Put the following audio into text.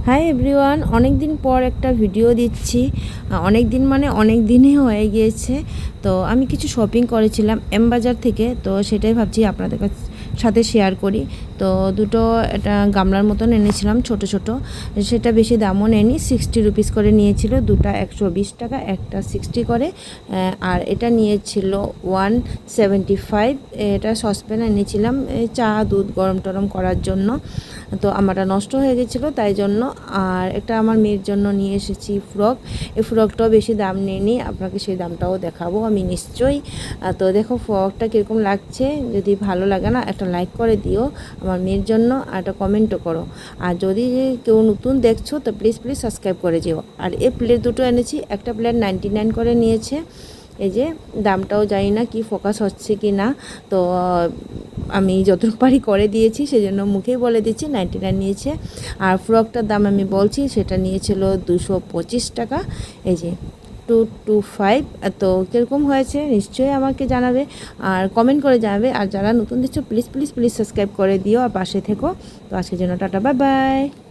Hi everyone, অনেক দিন পর একটা ভিডিও দিচ্ছি। অনেক দিন মানে অনেক দিনই হয়ে গিয়েছে। তো আমি কিছু শপিং করেছিলাম এম বাজার থেকে, তো সেটাই ভাবছি আপনাদের সাথে শেয়ার করি। তো দুটো একটা গামলার মতন এনেছিলাম ছোট ছোট, সেটা বেশি দামও নেয়নি, 60 রুপিস করে নিয়েছিল। দুটা 120 টাকা, একটা 60 করে। আর এটা নিয়েছিল 175। এটা সসপ্যান এনেছিলাম চা দুধ গরম টরম করার জন্য। তো আমারটা নষ্ট হয়ে গেছিলো তাই জন্য। আর এটা আমার মেয়ের জন্য নিয়ে এসেছি ফ্রক। এই ফ্রকটাও বেশি দাম নেয়নি, আপনাকে সেই দামটাও দেখাবো আমি নিশ্চয়ই। তো দেখো ফ্রকটা কীরকম লাগছে, যদি ভালো লাগে না একটা লাইক করে দিও আমার মেয়ের জন্য, আর একটা কমেন্টও করো। আর যদি কেউ নতুন দেখছো তো প্লিজ সাবস্ক্রাইব করে যেও। আর এই প্লেট দুটো এনেছি, একটা প্লেট 99 করে নিয়েছে। এই যে দামটাও জানি না কি ফোকাস হচ্ছে কি না, তো আমি যতটুকু পারি করে দিয়েছি, সেজন্য মুখেই বলে দিচ্ছি 99 নিয়েছে। আর ফ্রকটার দাম আমি বলছি, সেটা নিয়েছিল 225 টাকা। এই যে 225। তো কীরকম হয়েছে নিশ্চয়ই আমাকে জানাবে আর কমেন্ট করে জানাবে। আর যারা নতুন দিচ্ছ প্লিজ সাবস্ক্রাইব করে দিও আর পাশে থেকো। তো আজকের জন্য টাটা, বাই বাই।